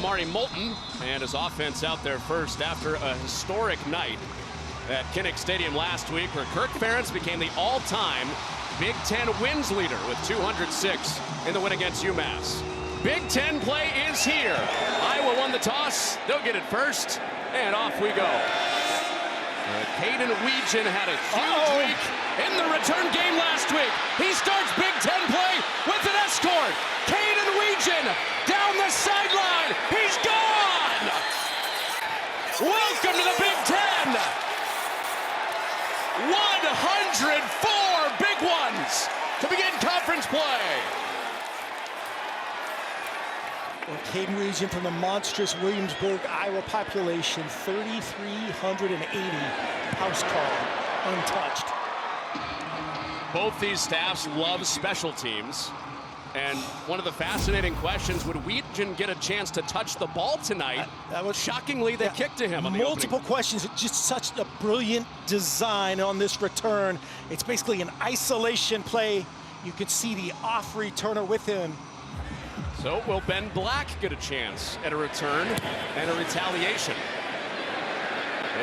Kamari Moulton and his offense out there first after a historic night at Kinnick Stadium last week, where Kirk Ferentz became the all-time Big Ten wins leader with 206 in the win against UMass. Big Ten play is here. Iowa won the toss. They'll get it first, and off we go. Caden Weegan had a huge week in the return game last week. He starts Big Ten play with an escort. Caden Weegan down the sideline. He's gone! Welcome to the Big Ten! 104 big ones to begin conference play. Well, Caden Weegan from the monstrous Williamsburg, Iowa population, 3,380 house call, untouched. Both these staffs love special teams. And one of the fascinating questions, would Weegan get a chance to touch the ball tonight? That was shockingly, they kicked to him on the multiple opening. questions. Just such a brilliant design on this return. It's basically an isolation play. You can see the off returner with him. So will Ben Black get a chance at a return and a retaliation?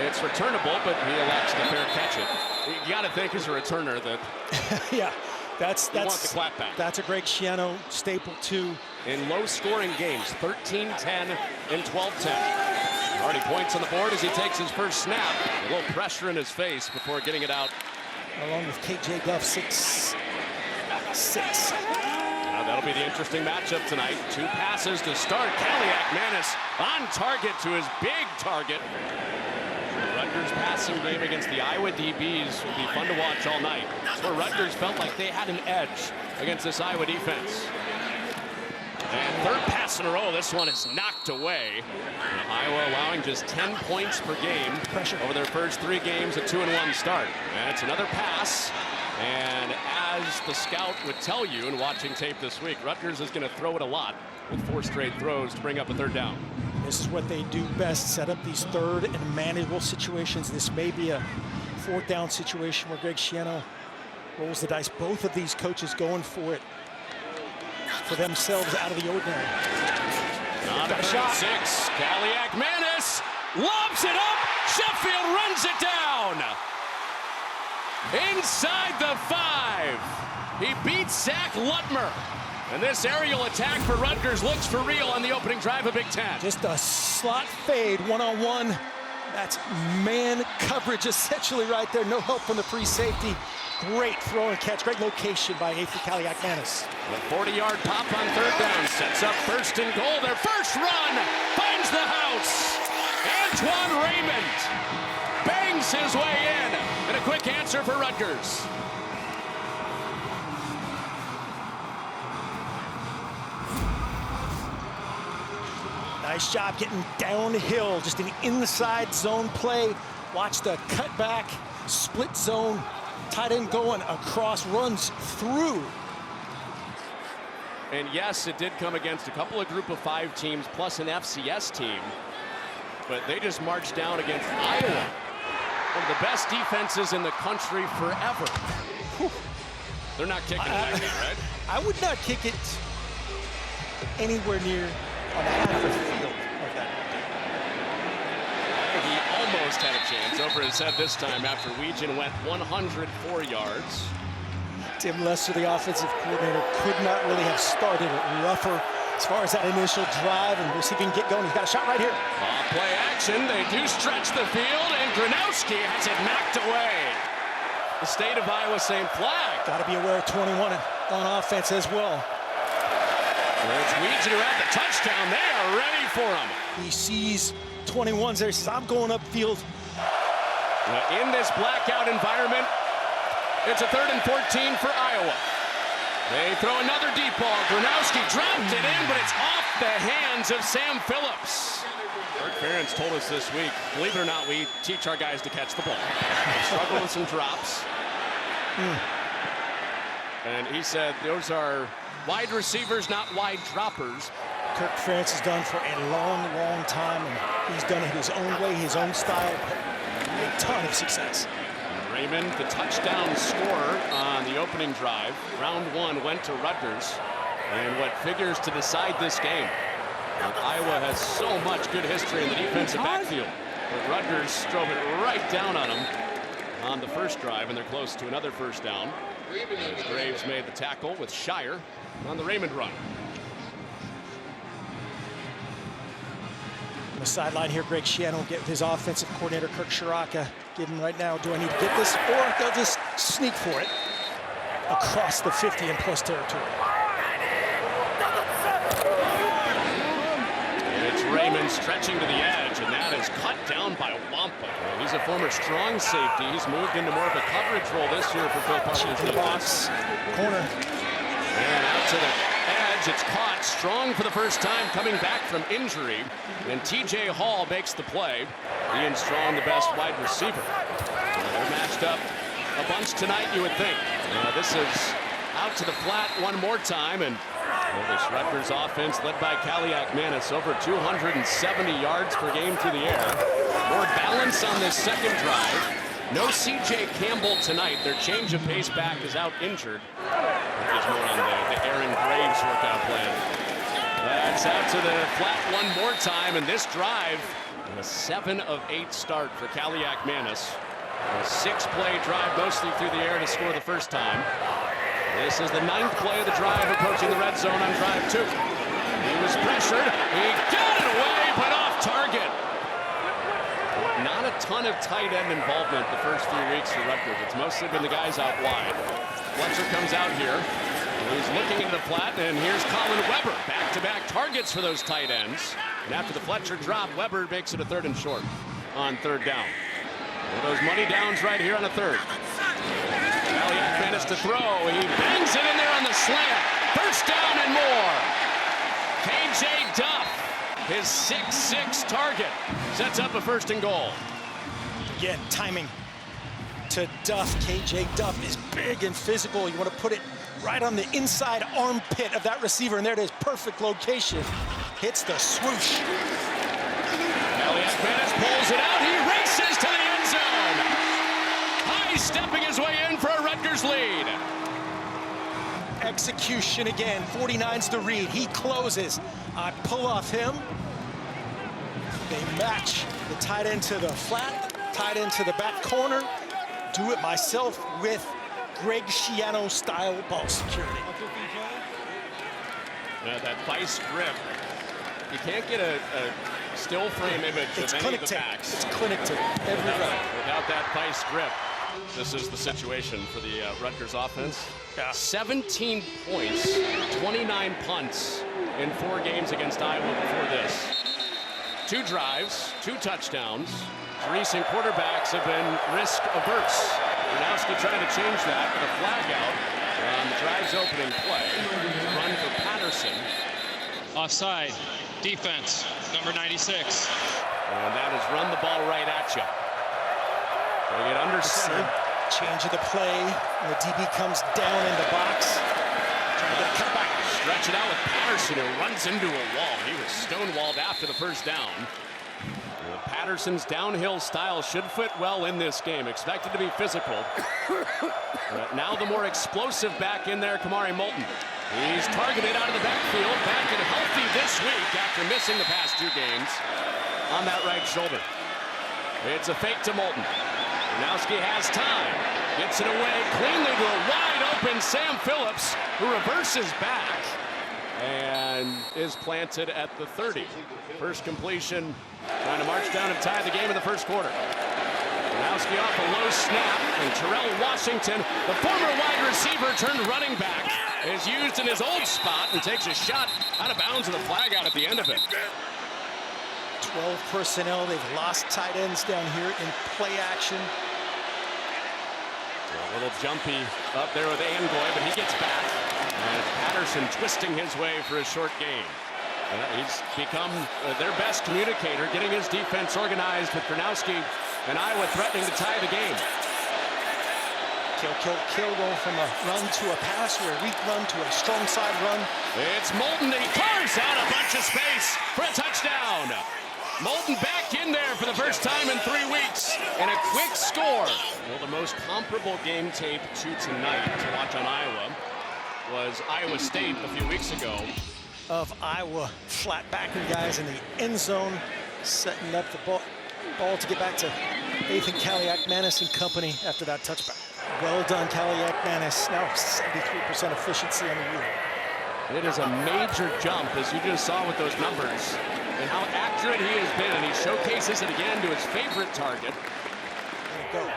It's returnable, but he elects to fair catch it. You got to think as a returner that yeah, that's want the clapback. That's a Greg Schiano staple too. In low-scoring games, 13-10 and 12-10. Already points on the board as he takes his first snap. A little pressure in his face before getting it out. Along with KJ Duff, 6'6". Now that'll be the interesting matchup tonight. 2 passes to start. Kaliakmanis on target to his big target. Rutgers' passing game against the Iowa DBs will be fun to watch all night. That's where Rutgers felt like they had an edge against this Iowa defense. And third pass in a row. This one is knocked away. And Iowa allowing just 10 points per game over their first 3 games, a 2-1 start. And it's another pass. And as the scout would tell you in watching tape this week, Rutgers is going to throw it a lot with 4 straight throws to bring up a third down. This is what they do best, set up these third and manageable situations. This may be a 4th down situation where Greg Schiano rolls the dice. Both of these coaches going for it for themselves out of the ordinary. Not a shot. 6. Kaliakmanis lobs it up. Sheffield runs it down. Inside the 5. He beats Zach Lutmer. And this aerial attack for Rutgers looks for real on the opening drive of Big Ten. Just a slot fade, one-on-one. That's man coverage essentially right there. No help from the free safety. Great throw and catch. Great location by Athan Kaliakmanis. A 40-yard pop on third down sets up first and goal. Their first run finds the house. Antoine Raymond bangs his way in. And a quick answer for Rutgers. Nice job getting downhill, just an inside zone play. Watch the cutback, split zone, tight end going across, runs through. And yes, it did come against a couple of group of 5 teams plus an FCS team. But they just marched down against Iowa, one of the best defenses in the country forever. Whew. They're not kicking it like that, right? I would not kick it anywhere near on the half of the field of that. He almost had a chance over his head this time after Weegan went 104 yards. Tim Lester, the offensive coordinator, could not really have started it rougher as far as that initial drive, and we'll see if he can get going. He's got a shot right here. Play action, they do stretch the field, and Gronowski has it knocked away. The state of Iowa saying flag. Got to be aware of 21 on offense as well. It's Weegan who had the touchdown. They are ready for him. He sees 21s there. He says, I'm going upfield. In this blackout environment, it's a 3rd and 14 for Iowa. They throw another deep ball. Gronowski dropped it in, but it's off the hands of Sam Phillips. Kirk Ferentz told us this week, believe it or not, we teach our guys to catch the ball. They struggle with some drops. And he said those are wide receivers, not wide droppers. Kirk Ferentz has done for a long, long time, and he's done it his own way, his own style. A ton of success. Raymond, the touchdown scorer on the opening drive. Round 1 went to Rutgers. And what figures to decide this game? And Iowa has so much good history in the defensive backfield. But Rutgers drove it right down on them on the first drive, and they're close to another first down. As Graves made the tackle with Shire on the Raymond run. On the sideline here, Greg Schiano get with his offensive coordinator, Kirk Shiraka. Give him right now, do I need to get this? Or they'll just sneak for it across the 50 and plus territory. It's Raymond stretching to the edge, and that is cut down by Wampa. He's a former strong safety. He's moved into more of a coverage role this year for Phil Parker's defense. Corner. And out to the edge, it's caught. Strong for the first time, coming back from injury. And TJ Hall makes the play. Ian Strong, the best wide receiver. They're matched up a bunch tonight, you would think. This is out to the flat one more time, and this Rutgers offense led by Kaliakmanis, over 270 yards per game through the air. More balance on this second drive. No CJ Campbell tonight. Their change of pace back is out injured. That is more on the Aaron Graves workout plan. That's out to the flat one more time, and this drive, a 7 of 8 start for Kaliakmanis. A 6-play drive, mostly through the air to score the first time. This is the 9th play of the drive, approaching the red zone on drive 2. He was pressured. He got it away, but off target. Not a ton of tight end involvement the first few weeks for Rutgers. It's mostly been the guys out wide. Fletcher comes out here. He's looking into the flat, and here's Colin Weber. Back-to-back targets for those tight ends. And after the Fletcher drop, Weber makes it a 3rd and short on 3rd down. One of those money downs right here on a 3rd. Kaliakmanis to throw. He bangs it in there on the slant. First down and more. KJ Duff, his 6'6" target, sets up a 1st and goal. Again, timing to Duff. KJ Duff is big and physical. You want to put it right on the inside armpit of that receiver, and there it is, perfect location. Hits the swoosh. Kaliakmanis pulls it out. He races to the end zone. High stepping his way in for a Rutgers lead. Execution again. 49's the read. He closes. I pull off him. They match the tight end to the flat, tight end to the back corner. Do it myself with Greg Schiano style ball security. That vice grip. You can't get a still frame image of any of the backs. It's clinic tape every run. Without that vice grip, this is the situation for the Rutgers offense. 17 points, 29 punts in 4 games against Iowa before this. 2 drives, 2 touchdowns. The recent quarterbacks have been risk averse. Gronowski trying to change that with a flag out on the drive's opening play. Run for Patterson. Offside, defense, number 96. And that is run the ball right at you. They get under center. Change of the play. And the DB comes down in the box. Trying to get a cutback. Stretch it out with Patterson, who runs into a wall. He was stonewalled after the first down. Patterson's downhill style should fit well in this game. Expected to be physical. Now the more explosive back in there, Kamari Moulton. He's targeted out of the backfield, back and healthy this week after missing the past 2 games on that right shoulder. It's a fake to Moulton. Gronowski has time. Gets it away cleanly to a wide open Sam Phillips, who reverses back and is planted at the 30. First completion, trying to march down and tie the game in the first quarter. Gronowski off a low snap, and Terrell Washington, the former wide receiver turned running back, is used in his old spot and takes a shot out of bounds with a flag out at the end of it. 12 personnel. They've lost tight ends down here in play action. A little jumpy up there with Angoy, but he gets back. And Patterson twisting his way for a short gain. He's become their best communicator, getting his defense organized with Gronowski and Iowa threatening to tie the game. Kill, going from a run to a pass, or a weak run to a strong side run. It's Moulton, and he carves out a bunch of space for a touchdown. Moulton back in there for the first time in 3 weeks, and a quick score. Well, the most comparable game tape to tonight to watch on Iowa was Iowa State a few weeks ago. of Iowa flat backing guys in the end zone, setting up the ball to get back to Kaliakmanis and company after that touchback. Well done, Kaliakmanis. Now 73% efficiency on the year. It is a major jump, as you just saw with those numbers, and how accurate he has been, and he showcases it again to his favorite target. There you go.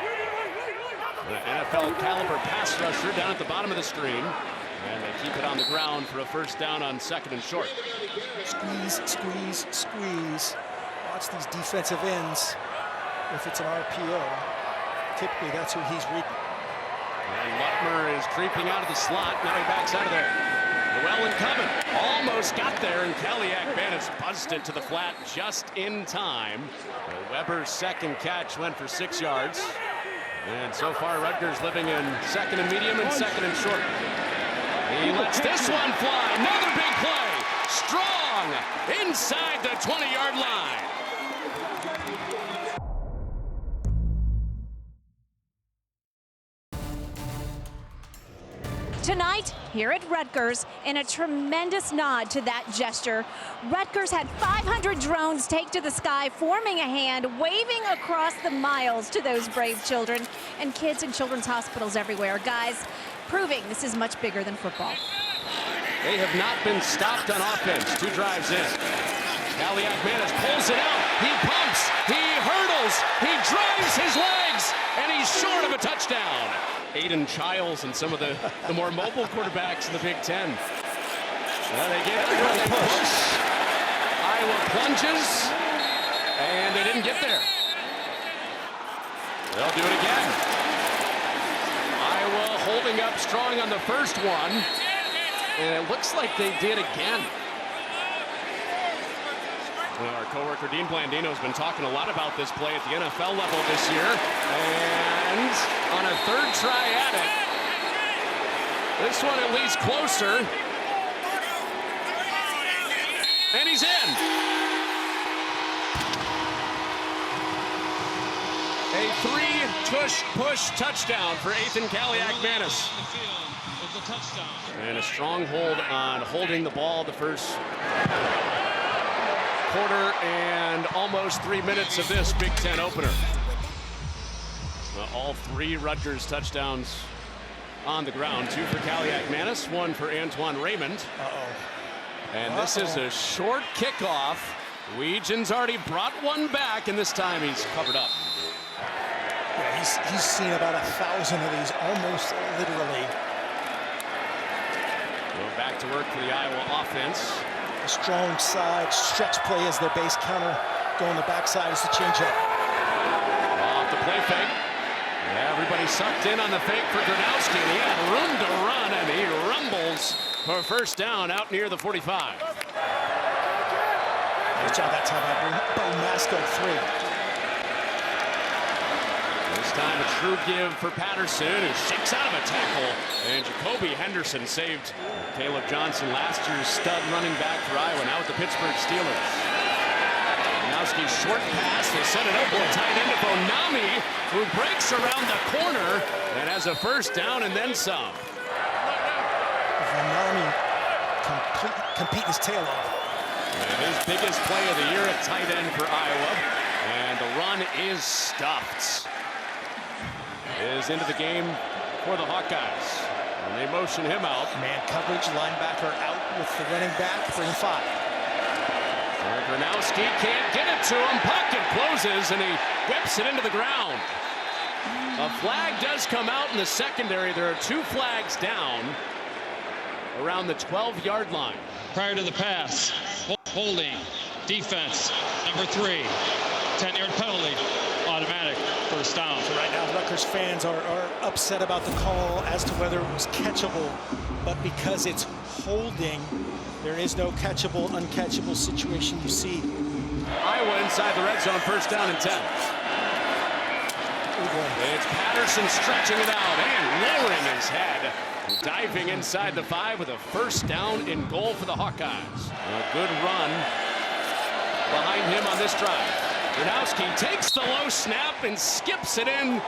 An NFL caliber pass rusher down at the bottom of the screen, and they keep it on the ground for a first down on 2nd and short. Squeeze, squeeze, squeeze. Watch these defensive ends. If it's an RPO, typically that's who he's reading. And Lutmer is creeping out of the slot. Now he backs out of there. Llewellyn coming. Almost got there, and Kaliakmanis buzzed it to the flat just in time. Weber's second catch went for 6 yards. And so far, Rutgers living in 2nd and medium and 2nd and short. He lets this one fly. Another big play. Strong inside the 20-yard line. Tonight, here at Rutgers, in a tremendous nod to that gesture, Rutgers had 500 drones take to the sky, forming a hand, waving across the miles to those brave children and kids in children's hospitals everywhere. Guys, proving this is much bigger than football. They have not been stopped on offense. 2 drives in. Kaliakmanis pulls it out. He pumps. He hurdles. He drives his legs. And he's short of a touchdown. Aiden Childs and some of the more mobile quarterbacks in the Big Ten. Well, they get under, they push. Iowa plunges. And they didn't get there. They'll do it again. Iowa holding up strong on the first one. And it looks like they did again. Well, our coworker Dean Blandino has been talking a lot about this play at the NFL level this year. And on a 3rd try at it, this one at least closer. And he's in. A 3-push touchdown for Ethan Kaliakmanis. And a strong hold on holding the ball the first quarter and almost 3 minutes of this Big Ten opener. All 3 Rutgers touchdowns on the ground. 2 for Kaliakmanis, 1 for Antoine Raymond. And this is a short kickoff. Weegen's already brought one back, and this time he's covered up. Yeah, he's seen about 1,000 of these, almost literally. Going back to work for the Iowa offense. A strong side stretch play as their base counter. Going the backside is the changeup. Off the play fake. Everybody sucked in on the fake for Gronowski, and he had room to run, and he rumbles for a first down out near the 45. Nice job that time by Bo Masco, 3. This time a true give for Patterson, who shakes out of a tackle. And Jacoby Henderson saved Caleb Johnson, last year's stud running back for Iowa, now with the Pittsburgh Steelers. Gronowski's short pass, they set it up with tight end to Bonami, who breaks around the corner and has a first down and then some. Bonami competing his tail off. And his biggest play of the year at tight end for Iowa. And the run is stuffed. Is into the game for the Hawkeyes. And they motion him out. Man coverage, linebacker out with the running back, bring 5. Gronowski can't get it to him. Pocket closes, and he whips it into the ground. A flag does come out in the secondary. There are 2 flags down around the 12-yard line. Prior to the pass, holding, defense, number 3, 10-yard penalty, automatic first down. So right now, Rutgers fans are upset about the call as to whether it was catchable, but because it's holding, there is no catchable, uncatchable situation you see. Iowa inside the red zone, first down and 10. It's Patterson stretching it out and lowering his head. Diving inside the 5 with a first down and goal for the Hawkeyes. A good run behind him on this drive. Gronowski takes the low snap and skips it in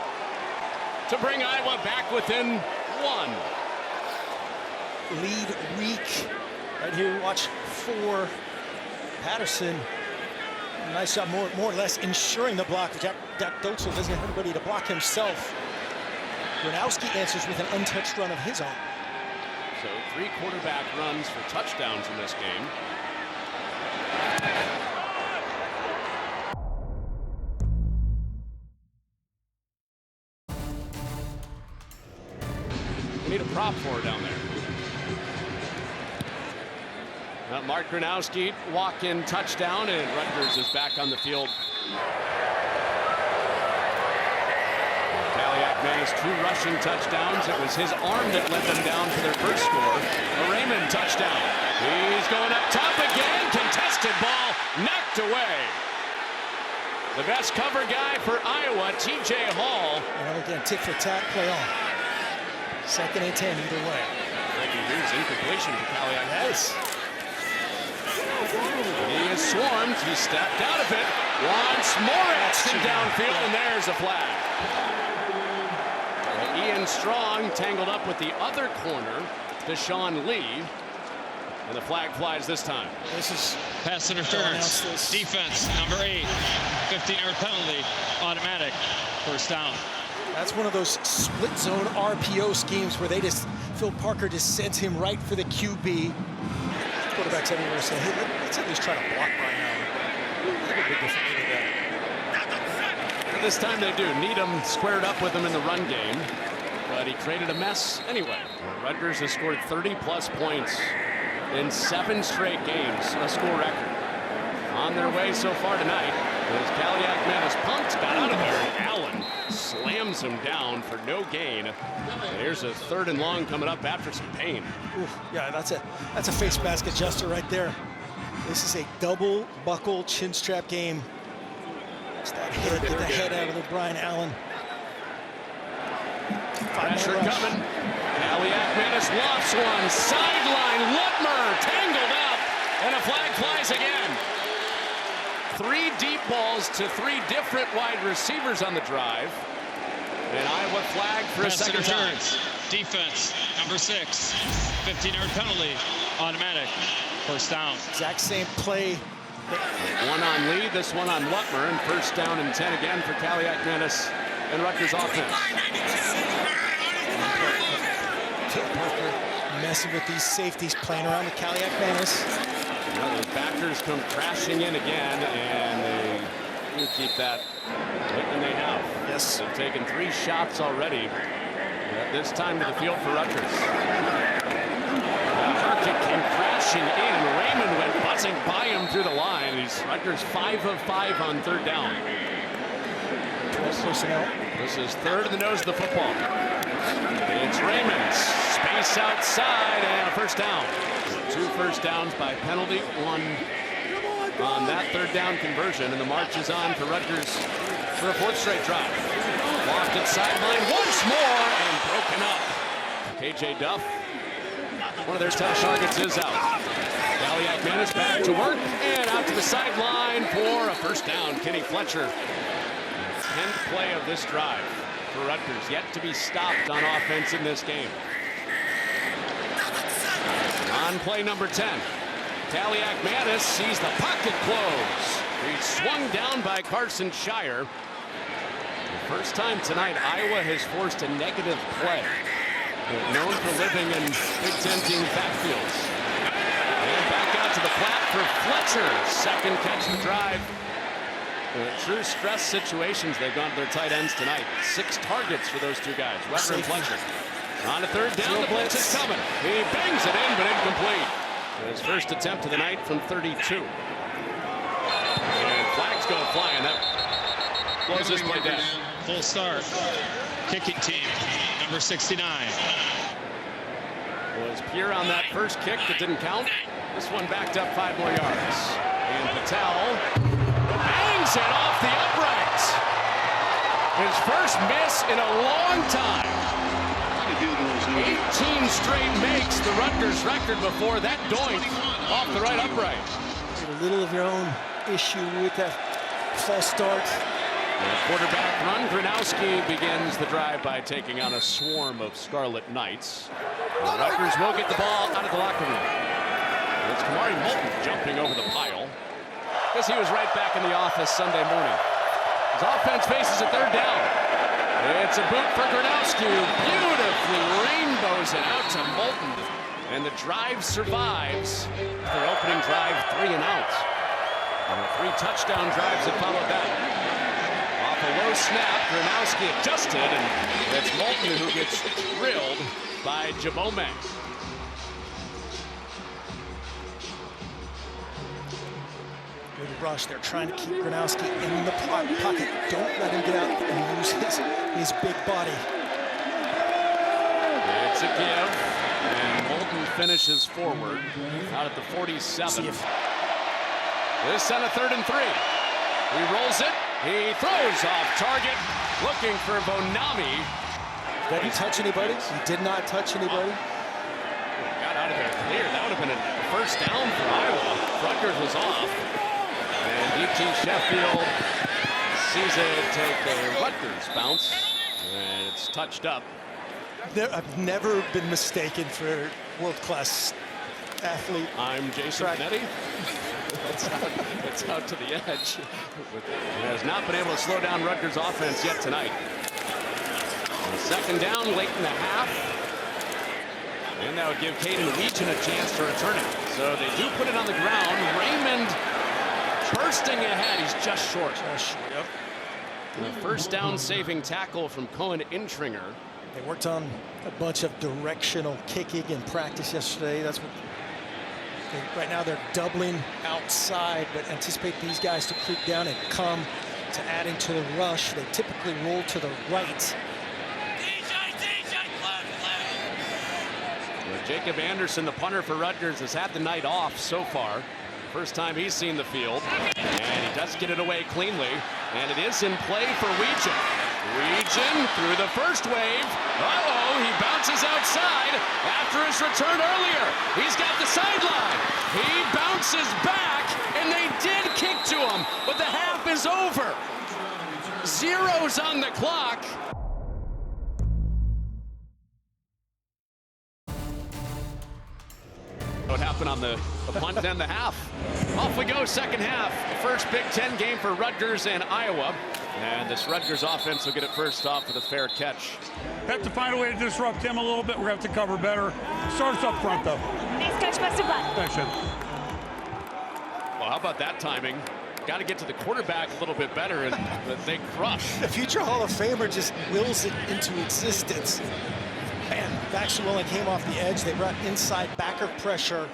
to bring Iowa back within 1. Lead weak Right here, watch for Patterson. Nice job, more or less ensuring the block. Jack Dotzel doesn't have anybody to block himself. Gronowski answers with an untouched run of his own. So 3 quarterback runs for touchdowns in this game. We need a prop for her down there. Mark Gronowski, walk-in touchdown, and Rutgers is back on the field. Kaliakmanis 2 rushing touchdowns. It was his arm that led them down for their first score. A Raymond touchdown. He's going up top again. Contested ball knocked away. The best cover guy for Iowa, TJ Hall. And again, tick for tack, play on. 2nd and 10 either way. Here's incompletion for Kaliakmanis. Yes. He is swarmed. He stepped out of it. Once more action downfield, and there's a flag. Ian Strong tangled up with the other corner, Deshaun Lee, and the flag flies this time. This is Pass interference. Defense, number 8. 15-yard penalty. Automatic. First down. That's one of those split zone RPO schemes where Phil Parker just sends him right for the QB. Quarterbacks everywhere say, hey, let's at least try to block Brian Allen. A bit different than that. This time they do. Needham squared up with him in the run game, but he created a mess anyway. Rutgers has scored 30-plus points in 7 straight games, a school record. On their way so far tonight, as Kaliakmanis pumped, got out of there, and Allen slams him down for no gain. Here's a 3rd and long coming up after some pain. Ooh, yeah, that's a face mask adjuster right there. This is a double buckle chin strap game. Just that head, get the head out of the Brian Allen. Pressure coming. Kaliakmanis lofts one. Sideline, Lutmer tangled up, and a flag flies again. 3 deep balls to 3 different wide receivers on the drive. And Iowa flag for a second time. Defense, number 6. 15-yard penalty. Automatic. First down. Exact same play. One on Lee, this one on Lutmer, and first down and 10 again for Kaliakmanis and Rutgers offense. Parker messing with these safeties, playing around with Kaliakmanis. The backers come crashing in again, and they do keep that right when they have. Yes. They've taken 3 shots already. This time to the field for Rutgers. Kick came crashing in. Raymond went buzzing by him through the line. Rutgers 5 of 5 on 3rd down. This is 3rd in the nose of the football. It's Raymond. Space outside and a first down. 2 first downs by penalty, 1 on that 3rd down conversion, and the march is on for Rutgers for a 4th straight drive. Lofted sideline once more and broken up. KJ Duff, one of their top targets, is out. Kaliakmanis back to work and out to the sideline for a first down. Kenny Fletcher, 10th play of this drive for Rutgers, yet to be stopped on offense in this game. On play number 10, Kaliakmanis sees the pocket close. He's swung down by Carson Shire. The first time tonight Iowa has forced a negative play. They're known for living in Big Ten team backfields. And back out to the flat for Fletcher. 2nd catch of the drive. True stress situations, they've gone to their tight ends tonight. 6 targets for those 2 guys, Weber and Fletcher. On a 3rd down, the blitz is coming. He bangs it in, but incomplete. His first attempt of the night from 32. And flags go flying. That blows this play down. Full start. Kicking team, number 69. Was Pierre on that first kick that didn't count. This one backed up 5 more yards. And Patel bangs it off the upright. His first miss in a long time. 18 straight makes, the Rutgers record before that doink off the right upright. A little of your own issue with that false start. The quarterback run. Gronowski begins the drive by taking on a swarm of Scarlet Knights. Rutgers will get the ball out of the locker room. It's Kamari Moulton jumping over the pile. Guess he was right back in the office Sunday morning. His offense faces a third down. It's a boot for Gronowski, who beautifully rainbows it out to Moulton. And the drive survives. Their opening drive, 3 and out. And the 3 touchdown drives that followed that. Off a low snap, Gronowski adjusted, and it's Moulton who gets drilled by Jabome. Good rush. They're trying to keep Gronowski in the pocket. Don't let him get out and use his big body. It's a give, and Moulton finishes forward out at the 47. This on a 3rd and 3. He rolls it. He throws off target, looking for Bonami. Did he touch anybody? He did not touch anybody. Got out of there clear. That would have been a first down for Iowa. Rutgers was off. And E.T. Sheffield sees it take a Rutgers bounce. And it's touched up. I've never been mistaken for world-class athlete. I'm Jason Benetti. It's out to the edge. He has not been able to slow down Rutgers' offense yet tonight. And 2nd down late in the half. And that would give Caden Weechen a chance to return it. So they do put it on the ground. Raymond bursting ahead. He's just short. Yep. And a first down saving tackle from Cohen Intringer. They worked on a bunch of directional kicking in practice yesterday. That's what right now they're doubling outside, but anticipate these guys to creep down and come to adding to the rush. They typically roll to the right. Well, Jacob Anderson, the punter for Rutgers, has had the night off so far. First time he's seen the field, and he does get it away cleanly, and it is in play for Weechen. Weechen through the first wave. Uh-oh, he bounces outside after his return earlier. He's got the sideline. He bounces back, and they did kick to him, but the half is over. 0's on the clock. What happened on the punt and the half? Off we go, second half. The first Big Ten game for Rutgers and Iowa. And this Rutgers offense will get it first off with a fair catch. Have to find a way to disrupt him a little bit. We're going to have to cover better. Start us up front, though. Thanks, Coach. Best of luck. Thanks, Ed. Well, how about that timing? Got to get to the quarterback a little bit better, and they crush. The future Hall of Famer just wills it into existence. Man, Max Llewellyn came off the edge. They brought inside backer pressure.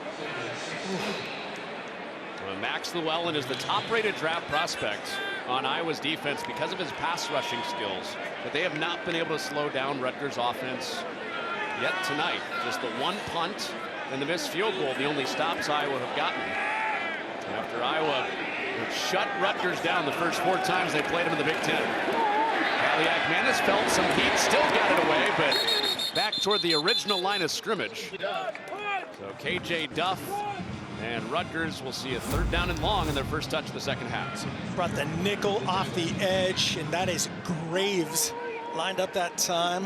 Well, Max Llewellyn is the top-rated draft prospect on Iowa's defense because of his pass rushing skills. But they have not been able to slow down Rutgers' offense yet tonight. Just the one punt and the missed field goal, the only stops Iowa have gotten. After Iowa shut Rutgers down the first 4 times they played them in the Big Ten. Kaliakmanis felt some heat, still got it away, but back toward the original line of scrimmage. So KJ Duff and Rutgers will see a 3rd down and long in their first touch of the second half. Brought the nickel off the edge, and that is Graves. Lined up that time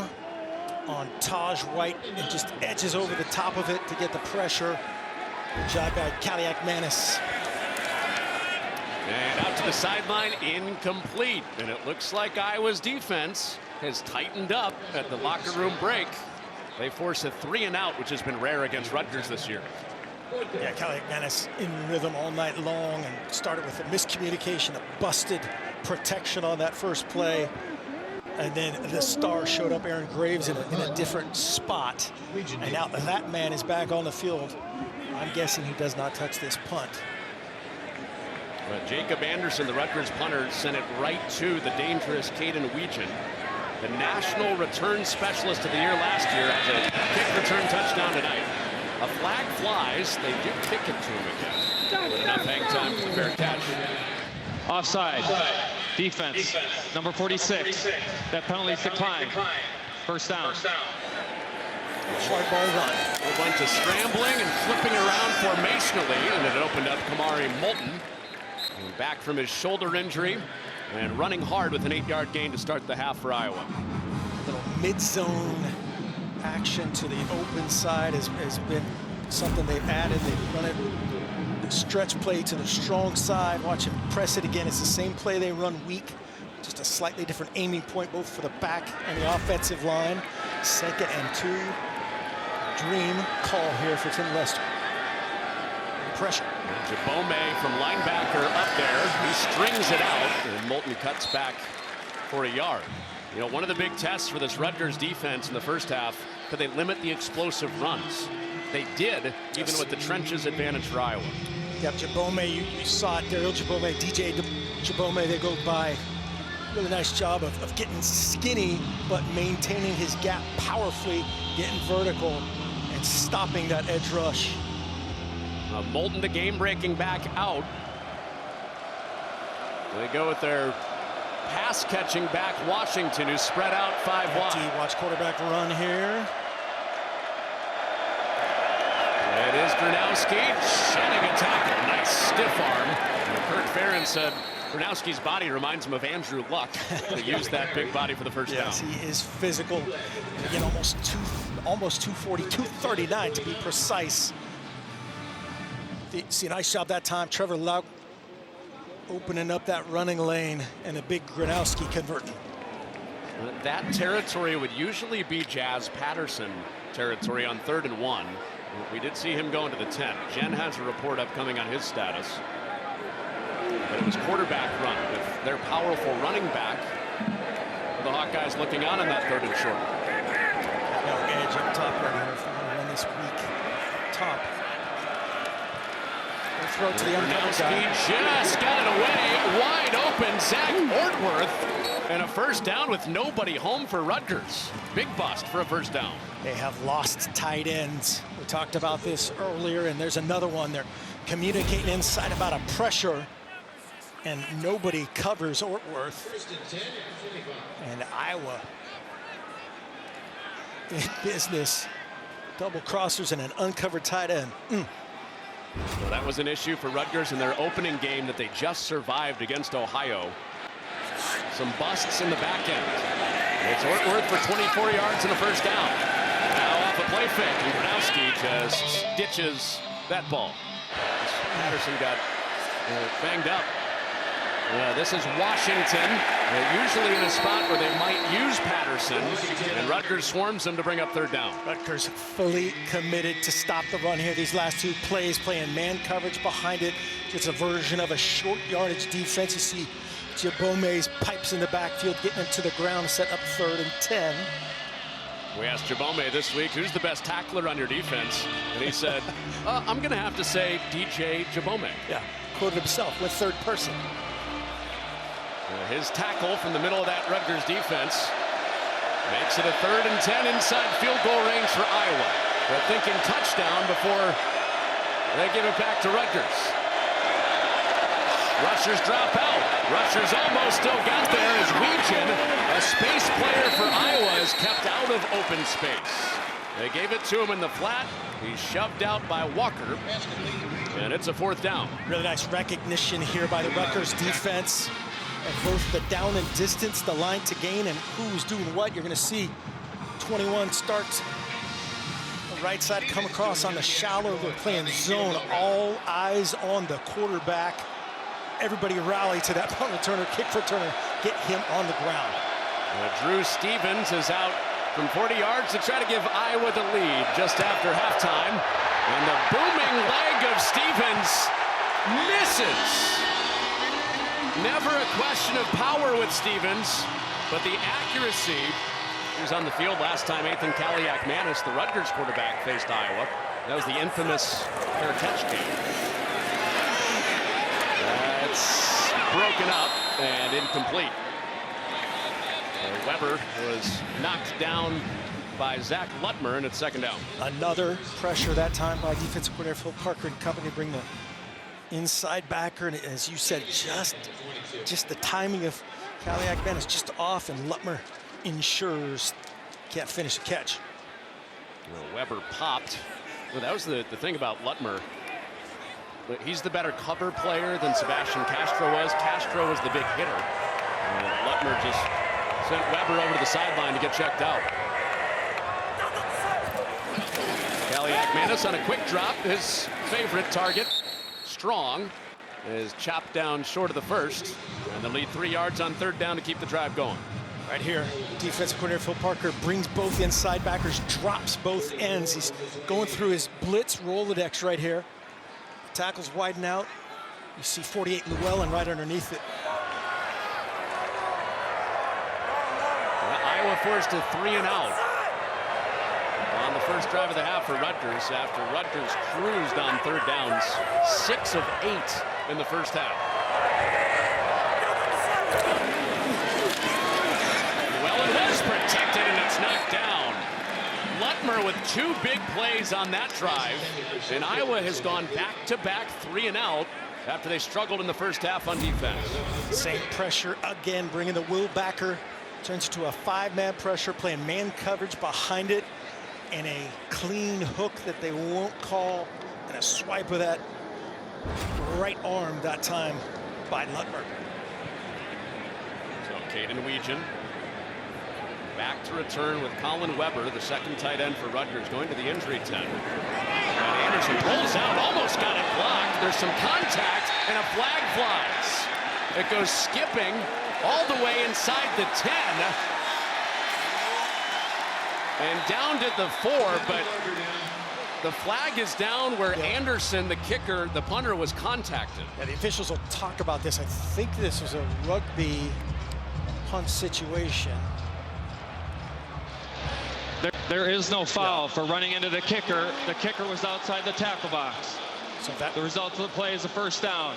on Taj White and just edges over the top of it to get the pressure. Good job by Kaliakmanis. And out to the sideline, incomplete. And it looks like Iowa's defense has tightened up at the locker room break. They force a 3 and out, which has been rare against Rutgers this year. Yeah, Kaliakmanis in rhythm all night long, and started with a miscommunication, a busted protection on that first play. And then the star showed up, Aaron Graves, in a different spot. And now that man is back on the field. I'm guessing he does not touch this punt. But Jacob Anderson, the Rutgers punter, sent it right to the dangerous Caden Weechen, the national return specialist of the year last year, has a kick return touchdown tonight. A flag flies. They do kick it to him again. But enough hang time for the fair catch. Offside. Defense. Number 46. That penalty's declined. First down. Hard ball run. A bunch of scrambling and flipping around formationally, and it opened up Kamari Moulton. And back from his shoulder injury and running hard with an 8-yard gain to start the half for Iowa. Little mid-zone action to the open side has been something they've added. They've run it, the stretch play to the strong side. Watch him press it again. It's the same play they run weak, just a slightly different aiming point, both for the back and the offensive line. 2nd and 2. Dream call here for Tim Lester. Pressure. Jabome from linebacker up there. He strings it out, and Moulton cuts back for a yard. You know, one of the big tests for this Rutgers defense in the first half, could they limit the explosive runs? They did, even with the trenches advantage for Iowa. Yep, Jabome, you saw it. Daryl Jabome, DJ Jabome, they go by. Really nice job of getting skinny, but maintaining his gap powerfully, getting vertical, and stopping that edge rush. Moulton, the game-breaking back out. They go with their pass-catching back, Washington, who's spread out 5 wide. Watch quarterback run here. It is Gronowski shedding a tackle. Nice stiff arm. And Kurt Farron said Gronowski's body reminds him of Andrew Luck. They used that big body for the first down. Yes, he is physical. Again, almost 240, 239 to be precise. See, nice job that time. Trevor Lauk opening up that running lane, and a big Gronowski converting. That territory would usually be Jazz Patterson territory on 3rd and 1. We did see him go into the 10. Jen has a report upcoming on his status. But it was quarterback run with their powerful running back. The Hawkeyes looking on that 3rd and short. No edge up top right here if we want to run this weak top. Throw to the Gronowski just got it away, wide open. Zach Ortworth, and a first down with nobody home for Rutgers. Big bust for a first down. They have lost tight ends. We talked about this earlier, and there's another one. They're communicating inside about a pressure, and nobody covers Ortworth. And Iowa in business. Double crossers and an uncovered tight end. So that was an issue for Rutgers in their opening game that they just survived against Ohio. Some busts in the back end. It's Ortworth for 24 yards and a first down. Now off a play fake, and Gronowski just ditches that ball. Patterson got banged up. This is Washington. They're usually in a spot where they might use Patterson, and Rutgers swarms them to bring up 3rd down. Rutgers fully committed to stop the run here. These last 2 plays, playing man coverage behind it. It's a version of a short yardage defense. You see Jabome's pipes in the backfield, getting him to the ground, set up 3rd and 10. We asked Jabome this week, who's the best tackler on your defense? And he said, I'm going to have to say DJ Jabome. Yeah, quoted himself with 3rd person. His tackle from the middle of that Rutgers defense makes it a 3rd and 10 inside field goal range for Iowa. They're thinking touchdown before they give it back to Rutgers. Rushers drop out. Rushers almost still got there as Weegan, a space player for Iowa, is kept out of open space. They gave it to him in the flat. He's shoved out by Walker, and it's a 4th down. Really nice recognition here by the Rutgers defense of both the down and distance, the line to gain, and who's doing what. You're going to see 21 starts the right side, come across on the shallow. They're playing zone, all eyes on the quarterback. Everybody rally to that punt returner, kick returner, get him on the ground. Drew Stevens is out from 40 yards to try to give Iowa the lead just after halftime. And the booming leg of Stevens misses. Never a question of power with Stevens, but the accuracy. He was on the field last time Ethan Kaliakmanis, the Rutgers quarterback, faced Iowa. That was the infamous fair catch game. It's broken up and incomplete. Weber was knocked down by Zach Lutmer, and it's 2nd down. Another pressure that time by defensive coordinator Phil Parker and company to bring the inside backer, and as you said, just the timing of Kaliakmanis just off, and Lutmer ensures can't finish the catch. Well, Weber popped. Well, that was the thing about Lutmer. He's the better cover player than Sebastian Castro was. Castro was the big hitter. Lutmer just sent Weber over to the sideline to get checked out. Kaliakmanis on a quick drop, his favorite target. Strong is chopped down short of the first. And the lead 3 yards on third down to keep the drive going. Right here, defensive coordinator Phil Parker brings both inside backers, drops both ends. He's going through his blitz Rolodex right here. Tackles widen out. You see 48 Llewellyn right underneath it. Well, Iowa forced a 3 and out on the first drive of the half for Rutgers after Rutgers cruised on third downs. 6 of 8 in the first half. Llewellyn was protected and it's knocked down. Lutmer with 2 big plays on that drive. And Iowa has gone back-to-back 3 and out after they struggled in the first half on defense. Same pressure again, bringing the Will backer. Turns to a 5-man pressure, playing man coverage behind it, and a clean hook that they won't call, and a swipe of that right arm that time by Lutmer. So Caden Weegan back to return with Colin Weber, the second tight end for Rutgers, going to the injury tent. And Anderson rolls out, almost got it blocked. There's some contact, and a flag flies. It goes skipping all the way inside the 10. And down to the 4, but the flag is down where Anderson, the kicker, the punter, was contacted. Yeah, the officials will talk about this. I think this was a rugby punt situation. There is no foul for running into the kicker. The kicker was outside the tackle box. So that The result of the play is a first down.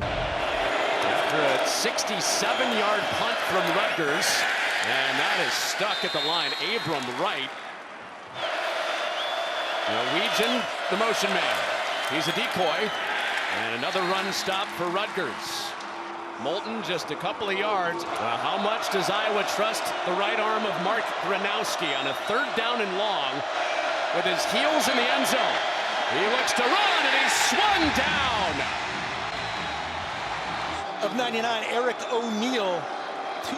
After a 67-yard punt from Rutgers, and that is stuck at the line. Abram right. Norwegian, the motion man. He's a decoy. And another run stop for Rutgers. Moulton just a couple of yards. How much does Iowa trust the right arm of Mark Gronowski on a third down and long with his heels in the end zone? He looks to run and he's swung down. of 99, Eric O'Neill,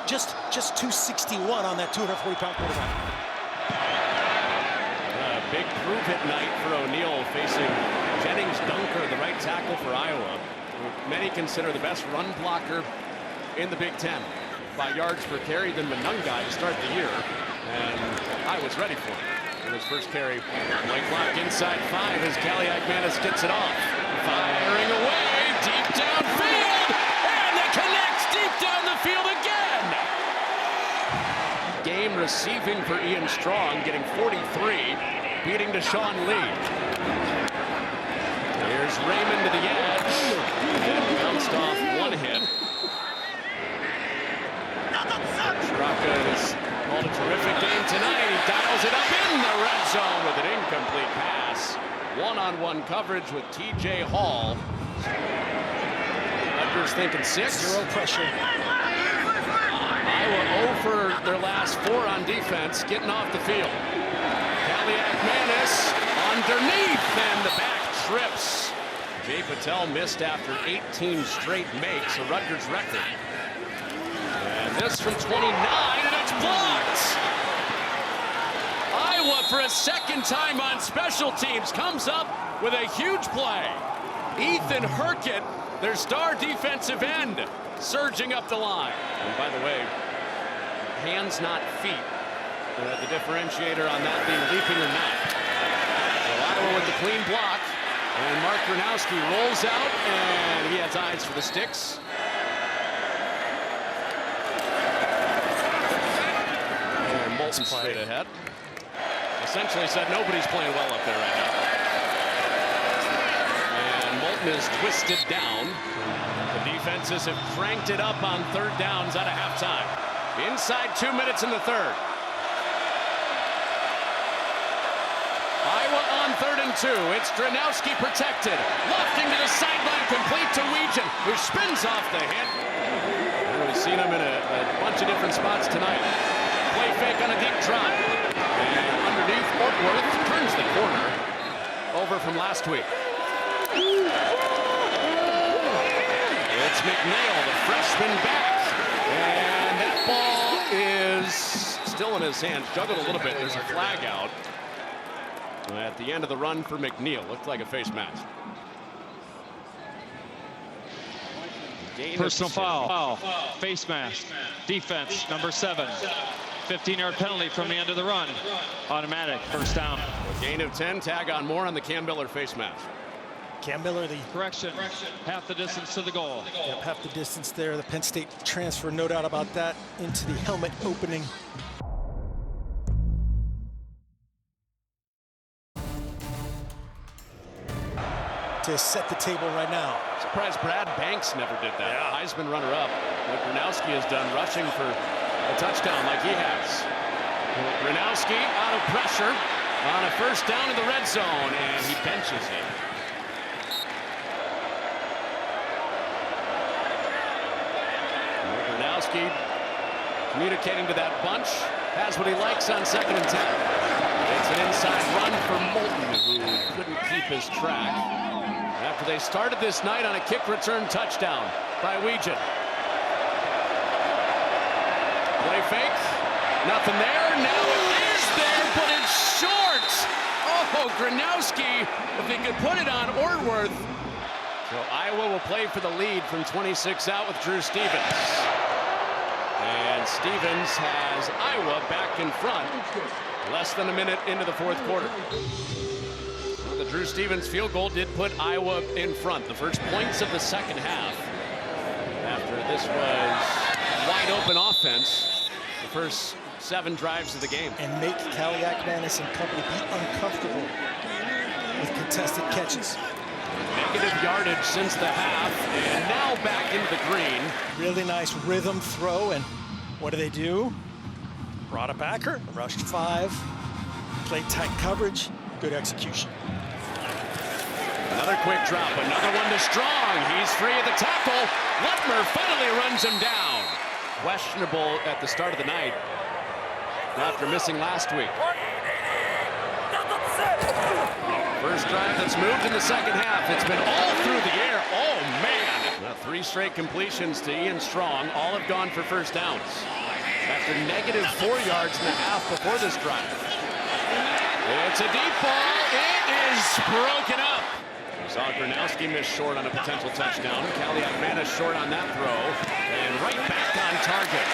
just 261 on that 240-pound quarterback. Big prove-it night for O'Neill facing Jennings Dunker, the right tackle for Iowa, who many consider the best run blocker in the Big Ten by yards per carry than Monungai to start the year. And Iowa's ready for it. In his first carry, play clock inside 5 as Kaliakmanis gets it off. Firing away, deep downfield, and they connect deep down the field again. Game receiving for Ian Strong, getting 43. Beating Deshaun Lee. Here's Raymond to the edge. And bounced off one hit. Straka has called a terrific game tonight. He dials it up in the red zone with an incomplete pass. One-on-one coverage with T.J. Hall. Rutgers thinking 6. Zero pressure. Iowa 0 for their last 4 on defense, getting off the field. Kaliakmanis underneath, and the back trips. Jay Patel missed after 18 straight makes, a Rutgers record. And this from 29, and it's blocked. Iowa, for a second time on special teams, comes up with a huge play. Ethan Herkett, their star defensive end, surging up the line. And by the way, hands, not feet. The differentiator on that being leaping or not. So Iowa with the clean block, and Mark Gronowski rolls out, and he has eyes for the sticks. And Moulton straight ahead. Essentially said nobody's playing well up there right now. And Moulton is twisted down. The defenses have cranked it up on third downs out of halftime. Inside 2 minutes in the third. Iowa on 3rd and 2. It's Gronowski protected. Lofting to the sideline, complete to Weegan, who spins off the hit. And we've seen him in a bunch of different spots tonight. Play fake on a deep drop. And underneath, Ortworth turns the corner. Over from last week. It's McNeil, the freshman back. And that ball in his hands, juggled a little bit. There's a flag out at the end of the run for McNeil. Looked like a face mask. Personal foul. Face mask. Defense, number 7. 15-yard penalty from the end of the run. Automatic, first down. A gain of 10, tag on more on the Cam Miller face mask. Cam Miller, the Correction, half the distance to the goal. yep, half the distance there. The Penn State transfer, no doubt about that, into the helmet opening. To set the table right now. Surprised Brad Banks never did that. Yeah. Heisman runner-up. What Gronowski has done, rushing for a touchdown like he has. Gronowski out of pressure on a first down in the red zone, and he benches it. Gronowski communicating to that bunch, has what he likes on 2nd and 10. It's an inside run for Moulton, who couldn't keep his track after they started this night on a kick return touchdown by Weegan. Play fake, nothing there. Now it is there, but it's short. Oh, Gronowski, if he could put it on Ortworth. So Iowa will play for the lead from 26 out with Drew Stevens. And Stevens has Iowa back in front. Less than a minute into the 4th quarter. The Drew Stevens field goal did put Iowa in front. The first points of the 2nd half. After this was wide open offense. The first 7 drives of the game. And make Kaliakmanis and company be uncomfortable with contested catches. Negative yardage since the half, and now back into the green. Really nice rhythm throw, and what do? Brought it back, rushed 5, played tight coverage, good execution. Another quick drop, another one to Strong. He's free of the tackle. Lutmer finally runs him down. Questionable at the start of the night after missing last week. First drive that's moved in the 2nd half. It's been all through the air. Oh, man. 3 straight completions to Ian Strong. All have gone for first downs. After negative 4 yards in the half before this drive. It's a deep ball. It is broken up. We saw Gronowski miss short on a potential touchdown. Kaliakmanis short on that throw. And right back on target.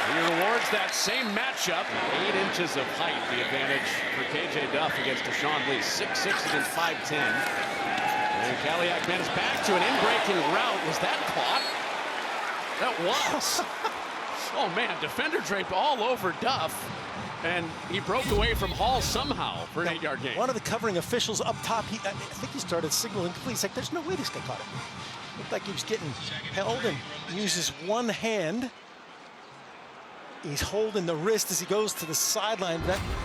He rewards that same matchup. 8 inches of height, the advantage for KJ Duff against Deshaun Lee. 6'6" against 5'10". And Kaliakmanis back to an in-breaking route. Was that caught? That was. Oh, man, defender draped all over Duff. And he broke away from Hall somehow for an 8-yard gain. One of the covering officials up top, I think he started signaling complete. He's like, there's no way this guy caught it. Looked like he was getting held and uses one hand. He's holding the wrist as he goes to the sideline.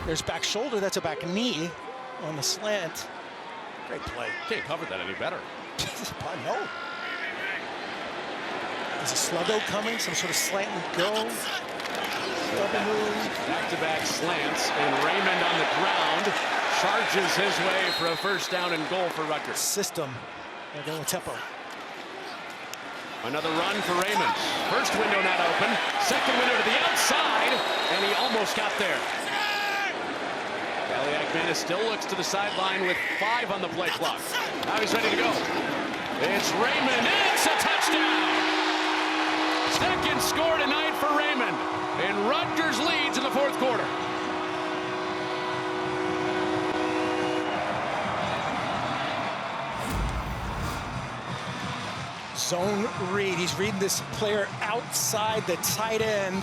There's back shoulder. That's a back knee on the slant. Great play. Can't cover that any better. No. Is a sluggo coming? Some sort of slant and go? Double move. Back-to-back slants, and Raymond on the ground charges his way for a first down and goal for Rutgers. System. They're going with tempo. Another run for Raymond. First window not open. Second window to the outside, and he almost got there. Kaliakmanis still looks to the sideline with 5 on the play clock. Now he's ready to go. It's Raymond. It's a touchdown! Second score tonight for Raymond. And Rutgers leads in the 4th quarter. Zone read. He's reading this player outside the tight end.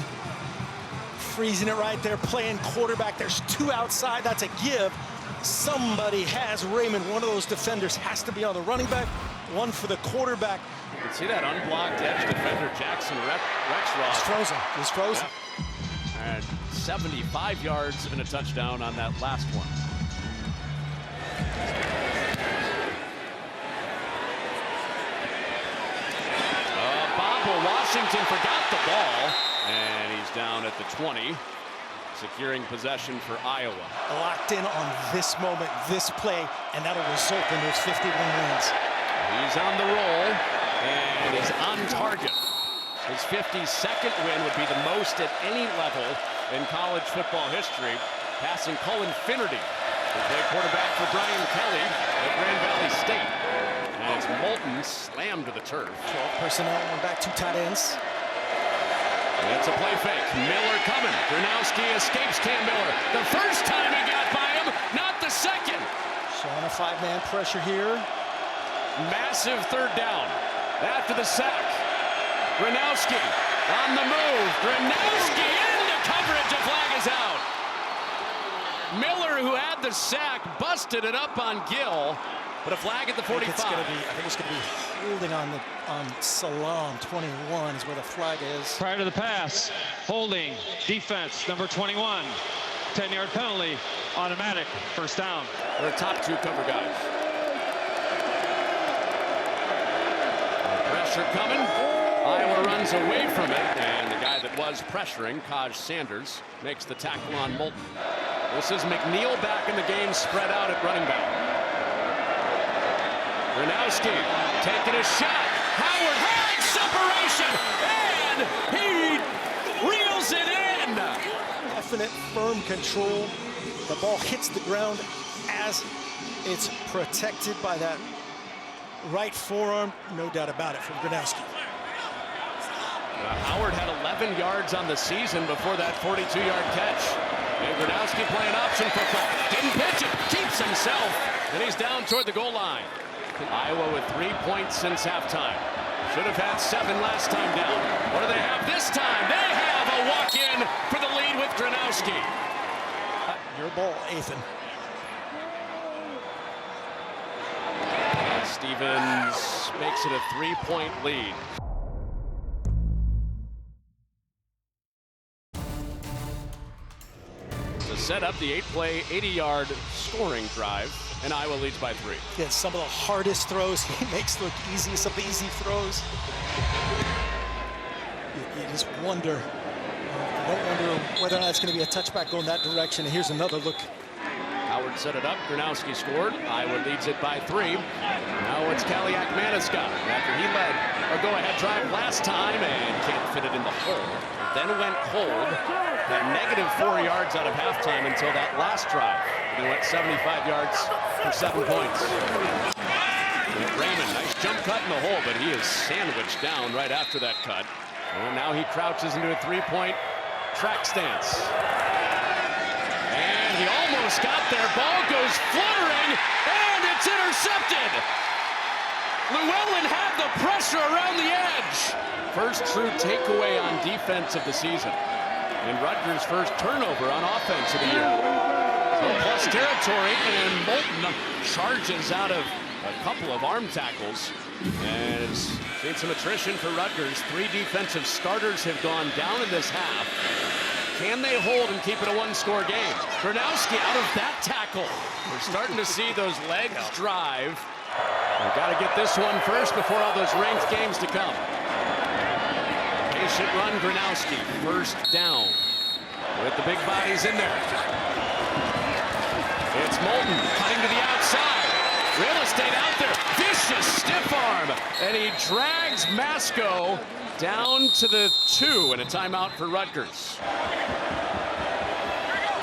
Freezing it right there, playing quarterback. There's 2 outside. That's a give. Somebody has Raymond. One of those defenders has to be on the running back. One for the quarterback. You can see that unblocked edge defender, Jackson Rexroth. He's frozen. He's frozen. Yeah. And 75 yards and a touchdown on that last one. Washington forgot the ball, and he's down at the 20, securing possession for Iowa. Locked in on this moment, this play, and that'll result in those 51 wins. He's on the roll, and he's on target. His 52nd win would be the most at any level in college football history, passing Cullen Finnerty, who played quarterback for Brian Kelly at Grand Valley State. And it's Moulton slammed to the turf. 12 personnel, one back, 2 tight ends. That's a play fake. Miller coming. Gronowski escapes Cam Miller. The first time he got by him, not the second. Showing a 5-man pressure here. Massive third down after the sack. Gronowski on the move. Gronowski into coverage. A flag is out. Miller, who had the sack, busted it up on Gill, but a flag at the 45. I think it's going to be holding on Salam. 21 is where the flag is. Prior to the pass, holding, defense, number 21. 10-yard penalty, automatic, first down. Their top 2 cover guys. Pressure coming. Iowa runs away from it, and the guy that was pressuring, Kaj Sanders, makes the tackle on Moulton. This is McNeil back in the game, spread out at running back. Gronowski taking a shot. Howard high separation, and he reels it in. Definite firm control. The ball hits the ground as it's protected by that right forearm. No doubt about it from Gronowski. Howard had 11 yards on the season before that 42-yard catch. And Gronowski playing option football. Didn't pitch it, keeps himself, and he's down toward the goal line. Iowa with 3 points since halftime. Should have had 7 last time down. What do they have this time? They have a walk-in for the lead with Gronowski. Your ball, Ethan. Stevens makes it a 3-point lead. Set up the 8-play, 80-yard scoring drive, and Iowa leads by 3. Yeah, some of the hardest throws he makes look easy, some of the easy throws. You just wonder, you don't wonder whether or not it's going to be a touchback going that direction. And here's another look. Howard set it up, Gronowski scored. Iowa leads it by 3. Now it's Kaliakmanis after he led a go-ahead drive last time and can't fit it in the hole. Then went cold. Had -4 yards out of halftime until that last drive. He went 75 yards for 7 points. And Raymond, nice jump cut in the hole, but he is sandwiched down right after that cut. And now he crouches into a 3-point track stance. And he almost got there. Ball goes fluttering, and it's intercepted. Llewellyn had the pressure around the edge. First true takeaway on defense of the season. And Rutgers' first turnover on offense of the year. So plus territory, and Moulton charges out of a couple of arm tackles. And has seen some attrition for Rutgers. 3 defensive starters have gone down in this half. Can they hold and keep it a 1-score game? Gronowski out of that tackle. We're starting to see those legs drive. We've got to get this one first before all those ranked games to come. Patient run, Gronowski. First down with the big bodies in there. It's Moulton cutting to the outside. Real estate out there. Vicious stiff arm. And he drags Masco down to the 2 and a timeout for Rutgers.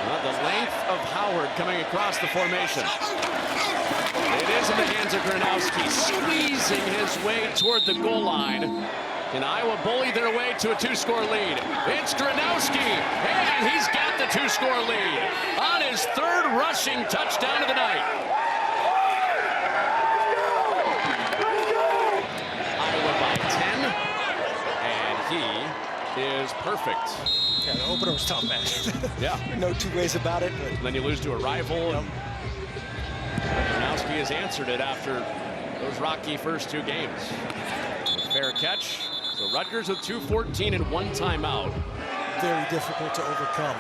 Well, the length of Howard coming across the formation. It is in the hands of Gronowski, squeezing his way toward the goal line. Can Iowa bully their way to a 2-score lead? It's Gronowski, and he's got the 2-score lead on his 3rd rushing touchdown of the night. Iowa by 10, and he is perfect. Yeah, the opener was tough, man. Yeah. No 2 ways about it. But then you lose to a rival. Yep. Gronowski has answered it after those rocky first 2 games. Fair catch. So Rutgers with 2:14 and 1 timeout. Very difficult to overcome.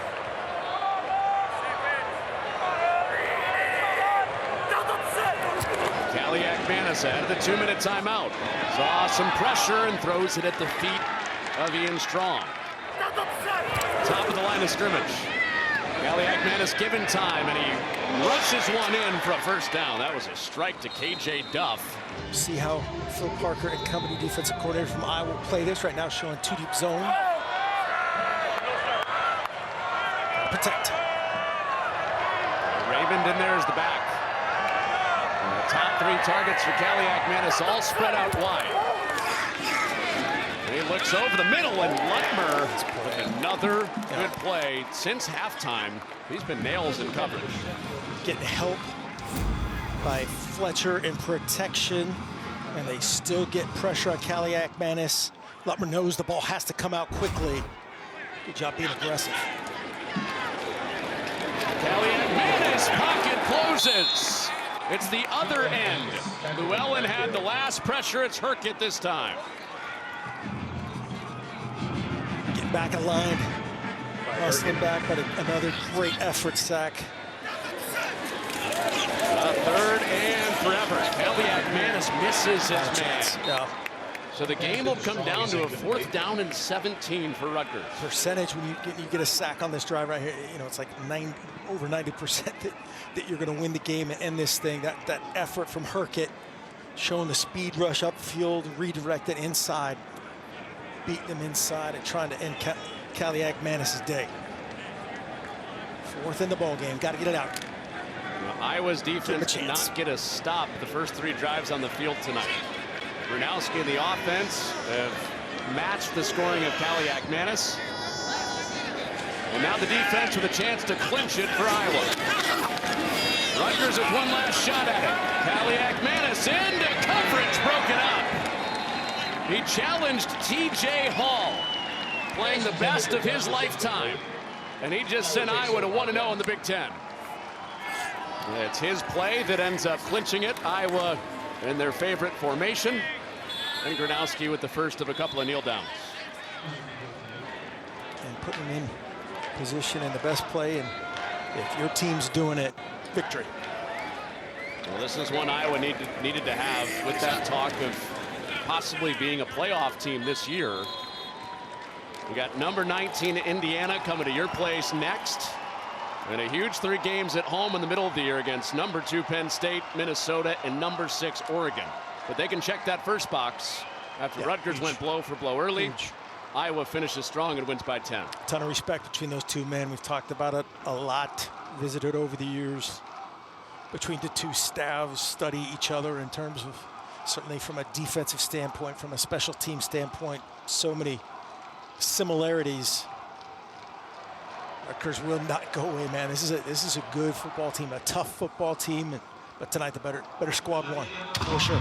Kaliakmanis out of the 2-minute timeout. Saw some pressure and throws it at the feet of Ian Strong. Top of the line of scrimmage. Kaliakmanis given time, and he rushes one in for a first down. That was a strike to KJ Duff. See how Phil Parker and company defensive coordinator from Iowa will play this right now, showing two deep zone. Protect. Raymond in there is the back. And the top three targets for Kaliakmanis all spread out wide. And he looks over the middle, and Lutmer with another good play since halftime. He's been nails in coverage. Getting help by Fletcher in protection, and they still get pressure on Kaliakmanis. Lutmer knows the ball has to come out quickly. Good job being aggressive. Kaliakmanis pocket closes. It's the other end. Llewellyn had the last pressure. It's Herkett this time. Get back in line. Hustling back, but another great effort sack. Third and forever. Kaliakmanis misses his man. Yeah. So the game will come down to a 4th down and 17 for Rutgers. Percentage when you get a sack on this drive right here, you know, it's like over 90% that you're going to win the game and end this thing. That effort from Herkett, showing the speed rush upfield, redirected inside, beating them inside and trying to end Kaliakmanis' day. 4th in the ball game, got to get it out. Well, Iowa's defense did not get a stop the first 3 drives on the field tonight. Gronowski and the offense have matched the scoring of Kaliakmanis. And now the defense with a chance to clinch it for Iowa. Rutgers with one last shot at it. Kaliakmanis into coverage, broken up. He challenged TJ Hall, playing the best of his lifetime. And he just sent Iowa to 1-0 in the Big Ten. It's his play that ends up clinching it. Iowa in their favorite formation, and Gronowski with the first of a couple of kneel downs. And putting him in position in the best play, and if your team's doing it, victory. Well, this is one Iowa needed to have with that talk of possibly being a playoff team this year. We got number 19 Indiana coming to your place next. And a huge 3 games at home in the middle of the year against number 2 Penn State, Minnesota, and number 6 Oregon. But they can check that first box after Rutgers went blow for blow early. Huge. Iowa finishes strong and wins by 10. A ton of respect between those two men. We've talked about it a lot, visited over the years. Between the two staffs, study each other in terms of, certainly from a defensive standpoint, from a special team standpoint, so many similarities. Rutgers will not go away, man. This is a good football team, a tough football team, but tonight the better squad won, for sure.